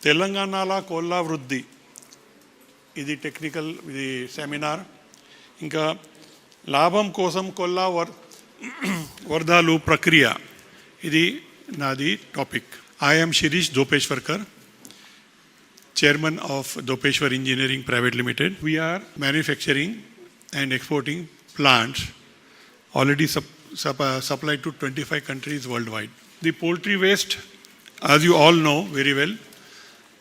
తెలంగాణలో కోళ్ళ వృద్ధి ఇది టెక్నికల్ ఇది సెమినార్. ఇంకా లాభం కోసం కోళ్ళ వర్ధాలు ప్రక్రియ ఇది నాది topic. I am Shirish Dhopeshwarkar, chairman of Dhopeshwar Engineering Pvt Ltd. We are manufacturing and exporting plants already supplied to 25 countries worldwide. The poultry waste, as you all know very well,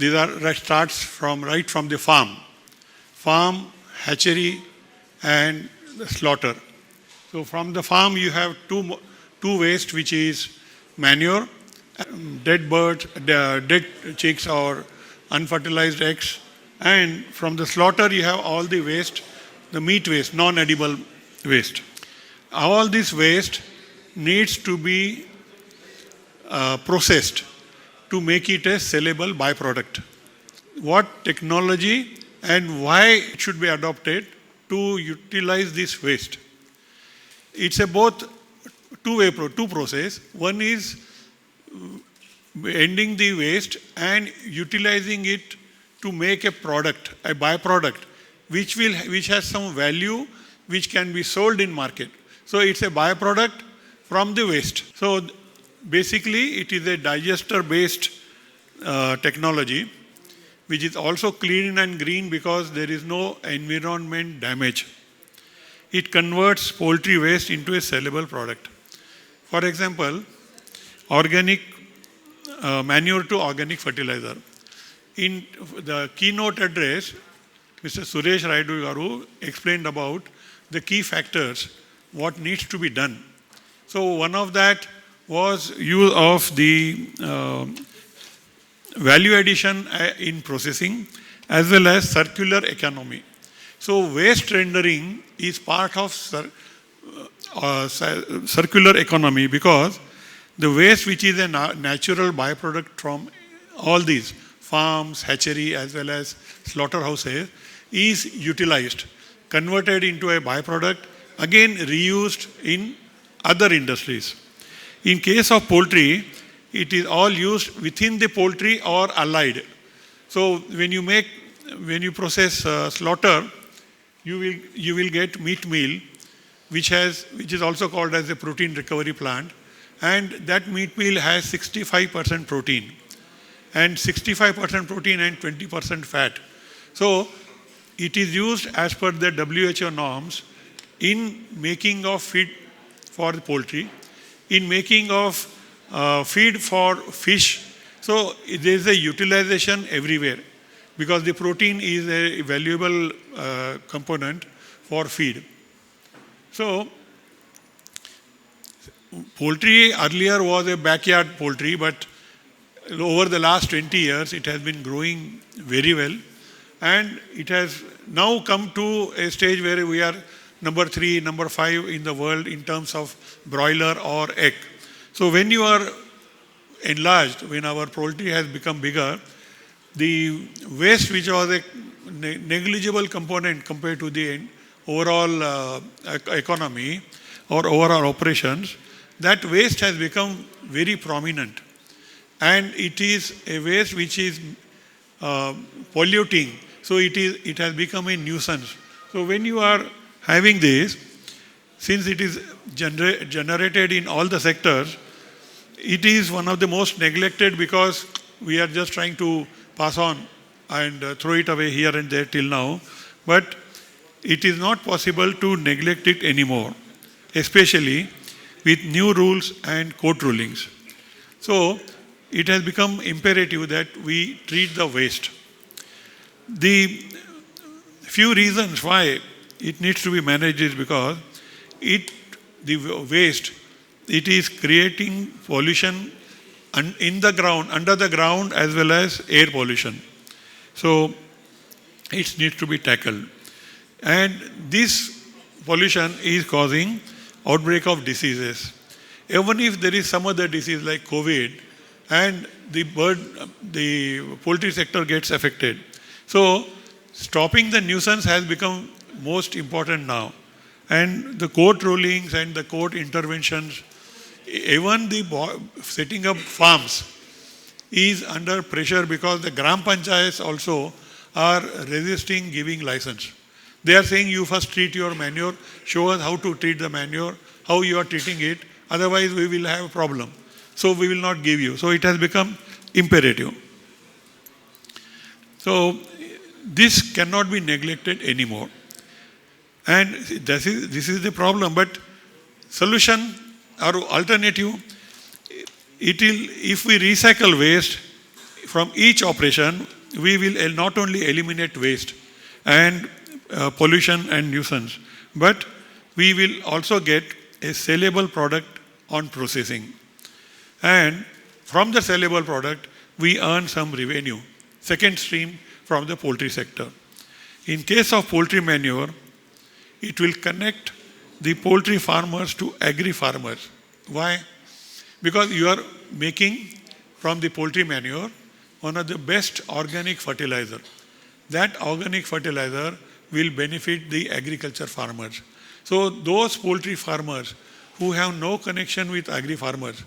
these are starts right from the farm, hatchery, and slaughter. So from the farm you have two waste, which is manure, dead birds, dead chicks or unfertilized eggs, and from the slaughter you have all the waste, the meat waste, non-edible waste. All this waste needs to be processed to make it a sellable byproduct. What technology and why it should be adopted to utilize this waste? It's a both two process. One is ending the waste and utilizing it to make a product, a byproduct, which has some value, which can be sold in market. So it's a byproduct from the waste. So basically it is a digester based technology, which is also clean and green because there is no environment damage. It converts poultry waste into a sellable product. For example, organic manure to organic fertilizer. In the keynote address, Mr. Suresh Raidu Garu explained about the key factors, what needs to be done. So one of that was use of the value addition in processing as well as circular economy. So waste rendering is part of circular economy because the waste, which is a natural byproduct from all these farms, hatchery as well as slaughterhouses, is utilized, converted into a byproduct, again reused in other industries. In case of poultry, it is all used within the poultry or allied. So when you process slaughter, you will get meat meal, which is also called as a protein recovery plant, and that meat meal has 65% protein, and 65% protein and 20% fat. So it is used as per the WHO norms in making of feed for the poultry, in making of feed for fish. So there is a utilization everywhere because the protein is a valuable component for feed. So poultry earlier was a backyard poultry, but over the last 20 years it has been growing very well, and it has now come to a stage where we are number 3, number 5 in the world in terms of broiler or egg. So when you are enlarged, when our poultry has become bigger, the waste, which was a negligible component compared to the overall economy or overall operations, that waste has become very prominent, and it is a waste which is polluting. So it has become a nuisance. So when you are having this, since it is generated in all the sectors, it is one of the most neglected because we are just trying to pass on and throw it away here and there till now. But it is not possible to neglect it anymore, especially with new rules and court rulings. So it has become imperative that we treat the waste. The few reasons why it needs to be managed is because the waste, it is creating pollution in the ground, under the ground, as well as air pollution. So it needs to be tackled. And this pollution is causing outbreak of diseases. Even if there is some other disease like COVID, and the poultry sector gets affected. So stopping the nuisance has become most important now. And the court rulings and the court interventions even the setting up farms is under pressure because the Gram Panchayats also are resisting giving license. They are saying you first treat your manure, show us how to treat the manure, how you are treating it, otherwise we will have a problem. So we will not give you. So it has become imperative. So this cannot be neglected anymore. And this is the problem. But solution or alternative, if we recycle waste from each operation, we will not only eliminate waste and pollution and nuisance, but we will also get a sellable product on processing. And from the sellable product, we earn some revenue, second stream from the poultry sector. In case of poultry manure, it will connect the poultry farmers to agri farmers. Why? Because you are making from the poultry manure one of the best organic fertilizer. That organic fertilizer will benefit the agriculture farmers. So those poultry farmers who have no connection with agri farmers,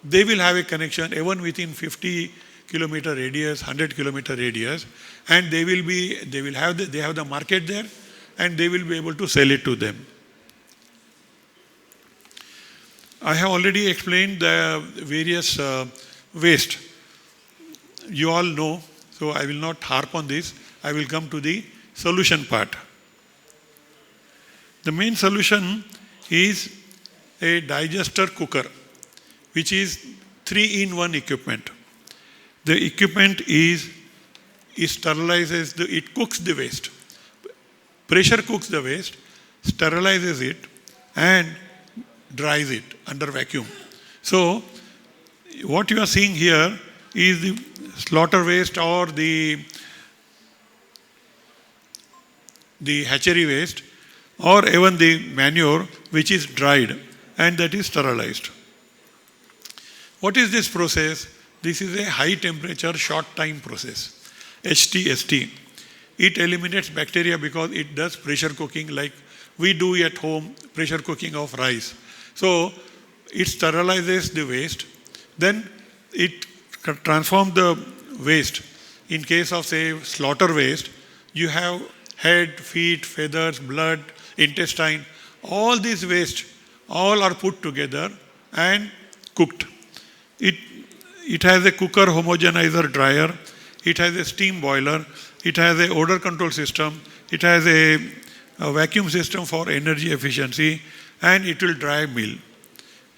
they will have a connection even within 50 kilometer radius, 100 kilometer radius, and they have the market there, and they will be able to sell it to them. I have already explained the various waste. You all know, so I will not harp on this. I will come to the solution part. The main solution is a digester cooker, which is 3-in-1 equipment. The equipment sterilizes, it cooks the waste. Pressure cooks the waste, sterilizes it, and dries it under vacuum. So, what you are seeing here is the slaughter waste or the hatchery waste, or even the manure which is dried and that is sterilized. What is this process? This is a high temperature short time process, HTST. It eliminates bacteria because it does pressure cooking like we do at home, pressure cooking of rice. So it sterilizes the waste, then it transforms the waste. In case of say slaughter waste, you have head, feet, feathers, blood, intestine, all these waste, all are put together and cooked. It has a cooker homogenizer dryer, it has a steam boiler, it has an odor control system, it has a vacuum system for energy efficiency, and it will dry meal.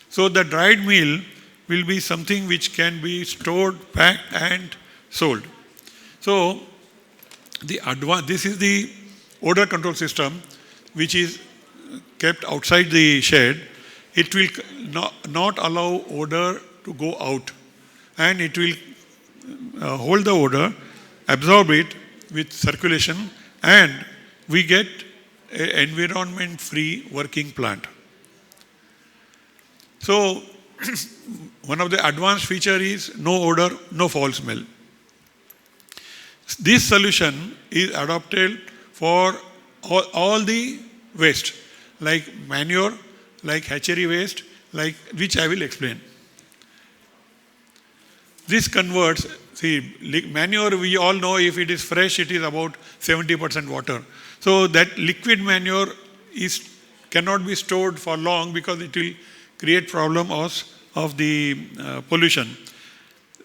So the dried meal will be something which can be stored, packed and sold. So this is the odor control system which is kept outside the shed. It will not allow odor to go out, and it will hold the odor, absorb it with circulation, and we get an environment-free working plant. So, one of the advanced features is no odor, no foul smell. This solution is adopted for all the waste, like manure, like hatchery waste, like which I will explain. This converts, manure we all know if it is fresh, it is about 70% water. So that liquid manure cannot be stored for long because it will create problem of the pollution,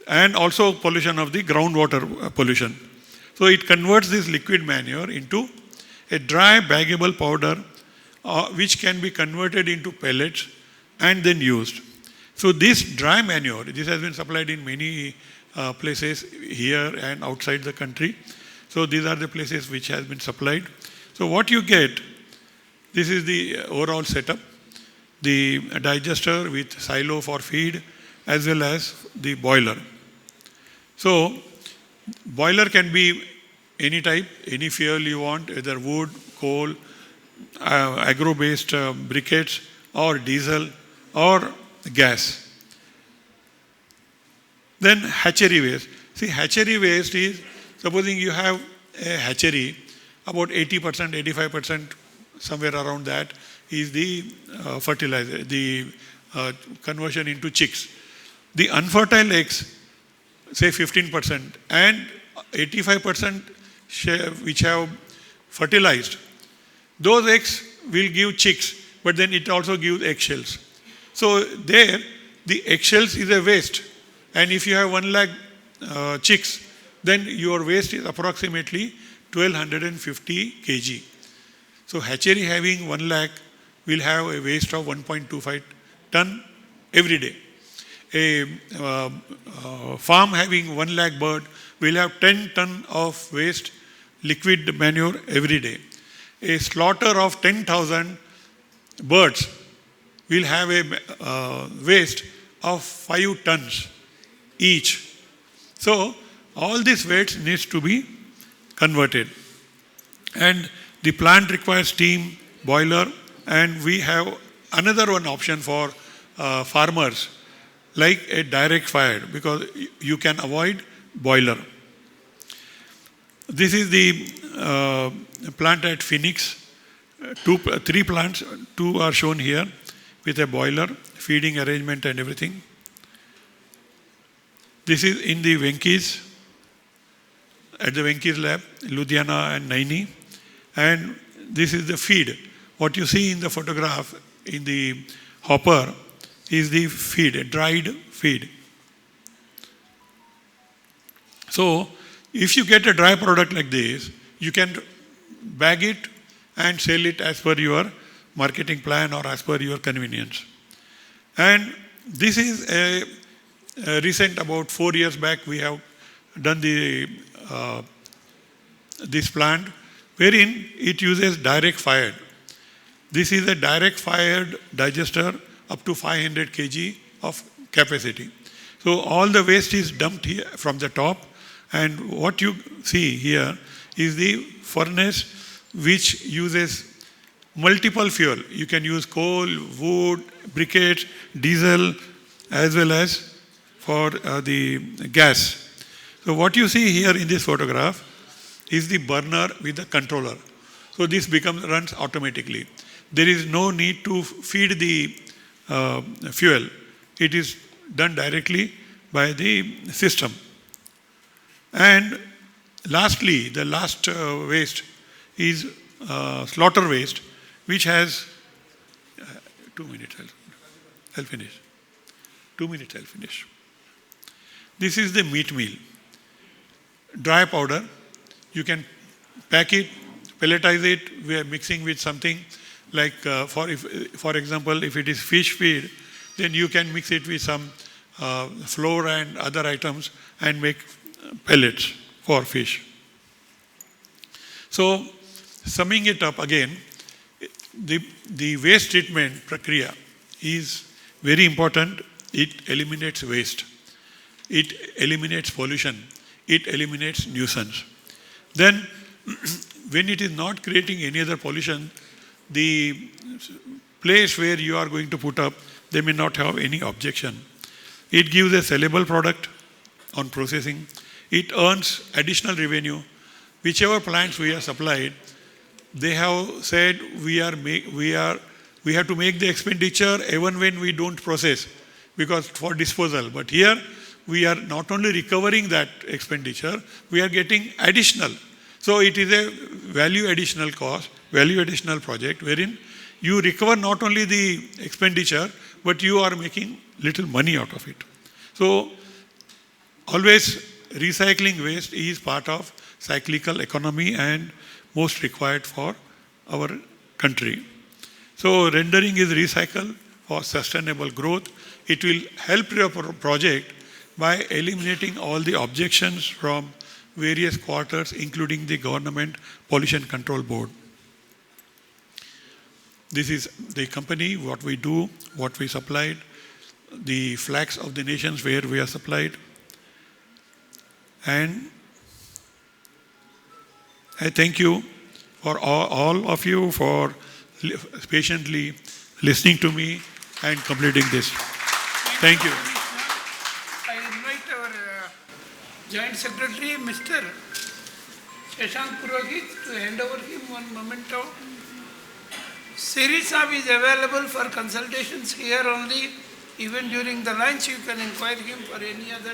and also pollution of the groundwater pollution. So it converts this liquid manure into a dry baggable powder which can be converted into pellets and then used. So this dry manure, this has been supplied in many places here and outside the country. So these are the places which has been supplied. So what you get, this is the overall setup. The digester with silo for feed as well as the boiler. So boiler can be any type, any fuel you want, either wood, coal, agro-based briquettes, or diesel, or gas. Then hatchery waste. See, hatchery waste is, supposing you have a hatchery, about 80%, 85%, somewhere around that, is the fertilizer, the conversion into chicks. The unfertile eggs, say 15%, and 85% which have fertilized, those eggs will give chicks, but then it also gives eggshells. So there, the eggshells is a waste. And if you have 1 lakh chicks, then your waste is approximately 1250 kg. So hatchery having 1 lakh will have a waste of 1.25 ton every day. A farm having 1 lakh bird will have 10 ton of waste liquid manure every day. A slaughter of 10,000 birds will have a waste of 5 tons each. So all this waste needs to be converted. And the plant requires steam, boiler, and we have another one option for farmers, like a direct fire, because you can avoid boiler. This is the plant at Phoenix. 3 plants, 2 are shown here with a boiler, feeding arrangement and everything. This is in the Venki's, at the Venki's lab, Ludhiana and Naini. And this is the feed. What you see in the photograph in the hopper is the feed, a dried feed. So, if you get a dry product like this, you can bag it and sell it as per your marketing plan or as per your convenience. And this is a recent, about 4 years back, we have done this plant wherein it uses direct fired. This is a direct fired digester up to 500 kg of capacity. So all the waste is dumped here from the top, and what you see here is the furnace which uses multiple fuel. You can use coal, wood, briquettes, diesel, as well as for the gas. So what you see here in this photograph is the burner with the controller. So this runs automatically. There is no need to feed the fuel. It is done directly by the system. And lastly, the last waste is slaughter waste, which has 2 minutes. I'll finish. 2 minutes, I'll finish. This is the meat meal. Dry powder. You can pack it, pelletize it. We are mixing with something like, for example, if it is fish feed, then you can mix it with some flour and other items and make pellets for fish. So, summing it up again, the waste treatment prakriya is very important. It eliminates waste. It eliminates pollution. It eliminates nuisance. Then, when it is not creating any other pollution, the place where you are going to put up, they may not have any objection. It gives a sellable product on processing. It earns additional revenue. Whichever plants we have supplied, they have said we have to make the expenditure even when we don't process, because for disposal. But here we are not only recovering that expenditure, we are getting additional. So it is a value additional cost, value additional project wherein you recover not only the expenditure, but you are making little money out of it. So always recycling waste is part of cyclical economy and most required for our country. So rendering is recycle for sustainable growth. It will help your project by eliminating all the objections from various quarters, including the Government Pollution Control Board. This is the company, what we do, what we supplied, the flags of the nations where we are supplied. And I thank you for all of you for patiently listening to me and completing this. Thank you. I invite our Joint Secretary, Mr. Shashank Purohit, to hand over him one memento. Shirish Saab is available for consultations here only. Even during the lunch, you can inquire him for any other